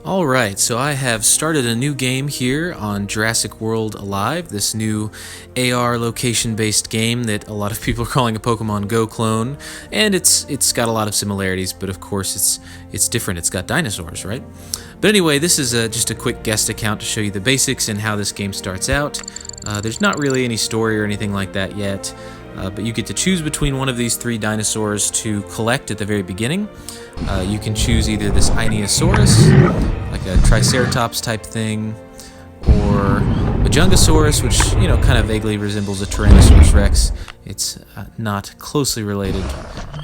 Alright, so I have started a new game here on Jurassic World Alive, this new AR location-based game that a lot of people are calling a Pokemon Go clone, and it's got a lot of similarities, but of course it's different. It's got dinosaurs, right? But anyway, this is just a quick guest account to show you the basics and how this game starts out. There's not really any story or anything like that yet, but you get to choose between one of these three dinosaurs to collect at the very beginning. You can choose either this Ionosaurus, like a Triceratops type thing, or a Jungosaurus, which, you know, kind of vaguely resembles a Tyrannosaurus Rex. It's not closely related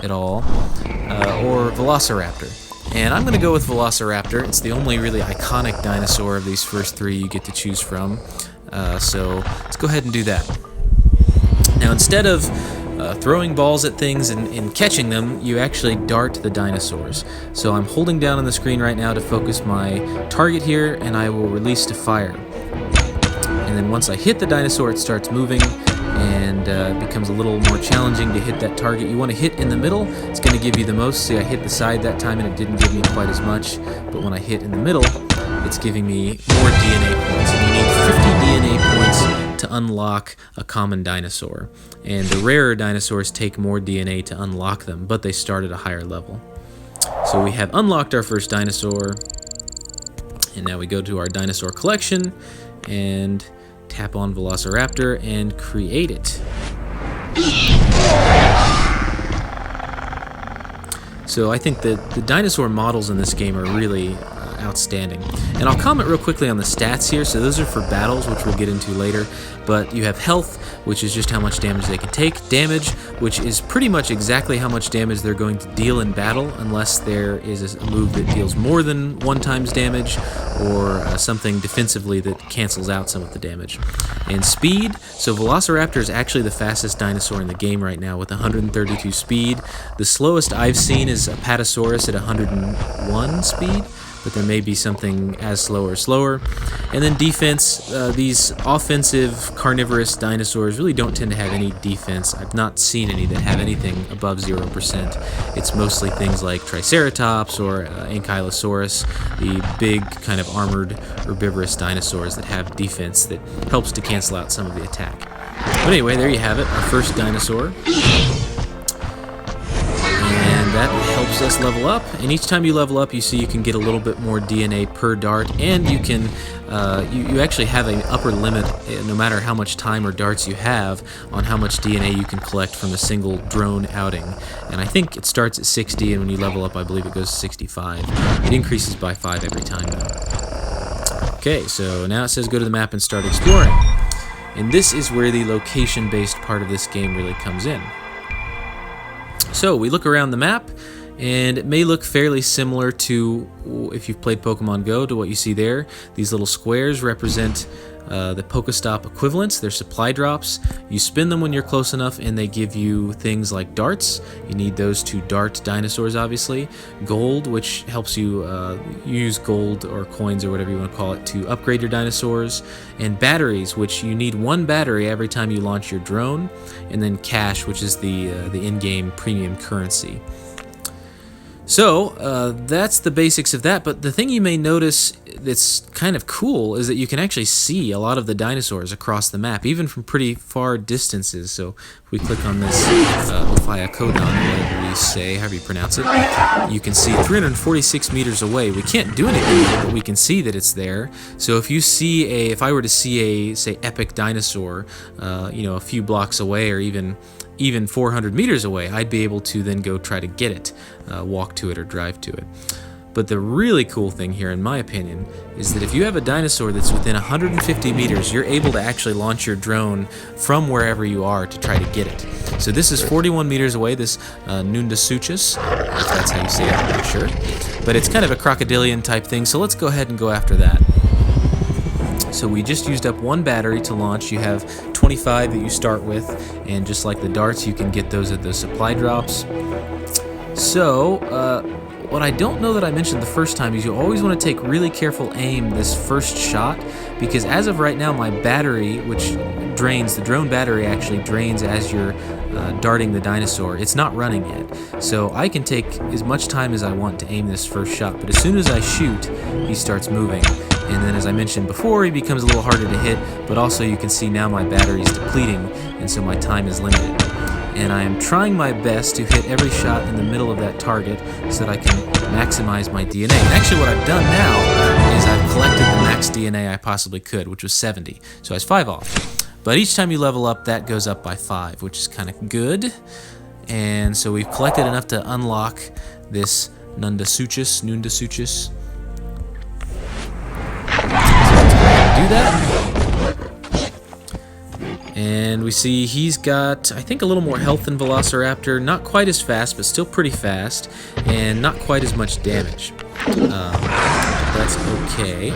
at all, or Velociraptor. And I'm going to go with Velociraptor. It's the only really iconic dinosaur of these first three you get to choose from. So let's go ahead and do that. Now, instead of throwing balls at things and catching them, you actually dart the dinosaurs. So I'm holding down on the screen right now to focus my target here, and I will release to fire. And then once I hit the dinosaur, it starts moving, and it becomes a little more challenging to hit that target. You want to hit in the middle. It's going to give you the most. See, I hit the side that time, and it didn't give me quite as much. But when I hit in the middle, it's giving me more DNA points. And you need 50 DNA points to unlock a common dinosaur. And the rarer dinosaurs take more DNA to unlock them, but they start at a higher level. So we have unlocked our first dinosaur, and now we go to our dinosaur collection and tap on Velociraptor and create it. So I think that the dinosaur models in this game are really outstanding. And I'll comment real quickly on the stats here. So those are for battles, which we'll get into later. But you have health, which is just how much damage they can take. Damage, which is pretty much exactly how much damage they're going to deal in battle, unless there is a move that deals more than 1 times damage, or something defensively that cancels out some of the damage. And speed, so Velociraptor is actually the fastest dinosaur in the game right now with 132 speed. The slowest I've seen is Apatosaurus at 101 speed, but there may be something as slow or slower. And then defense, these offensive carnivorous dinosaurs really don't tend to have any defense. I've not seen any that have anything above 0%. It's mostly things like Triceratops or Ankylosaurus, the big kind of armored herbivorous dinosaurs that have defense that helps to cancel out some of the attack. But anyway, there you have it, our first dinosaur. That helps us level up, and each time you level up, you see you can get a little bit more DNA per dart, and you can you actually have an upper limit, no matter how much time or darts you have, on how much DNA you can collect from a single drone outing. And I think it starts at 60, and when you level up, I believe it goes to 65. It increases by 5 every time, though. Okay, so now it says go to the map and start exploring. And this is where the location-based part of this game really comes in. So we look around the map, and it may look fairly similar to, if you've played Pokemon Go, to what you see there. These little squares represent the Pokestop equivalents. They're supply drops. You spin them when you're close enough, and they give you things like darts. You need those to dart dinosaurs, obviously. Gold, which helps you use gold or coins or whatever you want to call it to upgrade your dinosaurs. And batteries, which you need 1 battery every time you launch your drone. And then cash, which is the in-game premium currency. So that's the basics of that, but the thing you may notice that's kind of cool is that you can actually see a lot of the dinosaurs across the map, even from pretty far distances. So if we click on this Ophiocodon, whatever you say, however you pronounce it, you can see 346 meters away. We can't do anything with it, but we can see that it's there. So if you see if I were to see a, say, epic dinosaur, you know, a few blocks away, or even 400 meters away, I'd be able to then go try to get it, walk to it or drive to it. But the really cool thing here, in my opinion, is that if you have a dinosaur that's within 150 meters, you're able to actually launch your drone from wherever you are to try to get it. So this is 41 meters away, this Nundasuchus, if that's how you say it, I'm not sure. But it's kind of a crocodilian type thing, so let's go ahead and go after that. So we just used up 1 battery to launch. You have 25 that you start with, and just like the darts, you can get those at the supply drops. So what I don't know that I mentioned the first time is you always want to take really careful aim this first shot, because as of right now my battery, which drains, the drone battery actually drains as you're darting the dinosaur. It's not running yet. So I can take as much time as I want to aim this first shot, but as soon as I shoot, he starts moving. And then as I mentioned before, he becomes a little harder to hit, but also you can see now my battery is depleting, and so my time is limited. And I am trying my best to hit every shot in the middle of that target so that I can maximize my DNA. And actually what I've done now is I've collected the max DNA I possibly could, which was 70. So I was 5 off. But each time you level up, that goes up by 5, which is kind of good. And so we've collected enough to unlock this Nundasuchus. So let's go ahead and do that. And we see he's got, I think, a little more health than Velociraptor. Not quite as fast, but still pretty fast. And not quite as much damage. That's okay.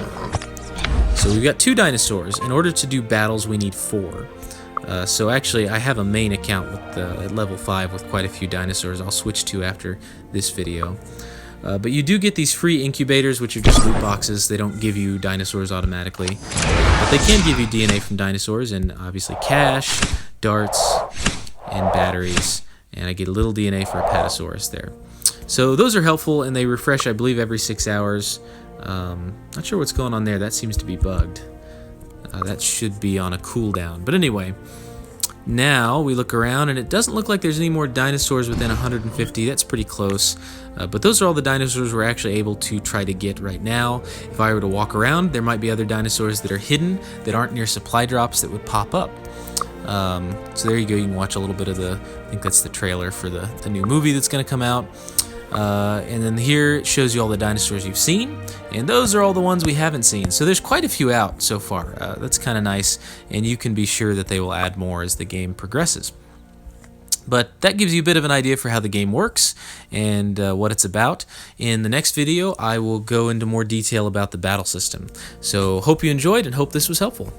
So we've got 2 dinosaurs. In order to do battles, we need 4. So actually, I have a main account with at level 5 with quite a few dinosaurs. I'll switch to after this video. But you do get these free incubators, which are just loot boxes. They don't give you dinosaurs automatically. But they can give you DNA from dinosaurs, and obviously cash, darts, and batteries. And I get a little DNA for Apatosaurus there. So those are helpful, and they refresh, I believe, every 6 hours. Not sure what's going on there. That seems to be bugged. That should be on a cooldown. But anyway, now we look around, and it doesn't look like there's any more dinosaurs within 150. That's pretty close. But those are all the dinosaurs we're actually able to try to get right now. If I were to walk around, there might be other dinosaurs that are hidden that aren't near supply drops that would pop up. So there you go. You can watch a little bit of I think that's the trailer for the new movie that's going to come out. And then here it shows you all the dinosaurs you've seen, and those are all the ones we haven't seen. So there's quite a few out so far. That's kind of nice, and you can be sure that they will add more as the game progresses. But that gives you a bit of an idea for how the game works and what it's about. In the next video, I will go into more detail about the battle system. So hope you enjoyed and hope this was helpful.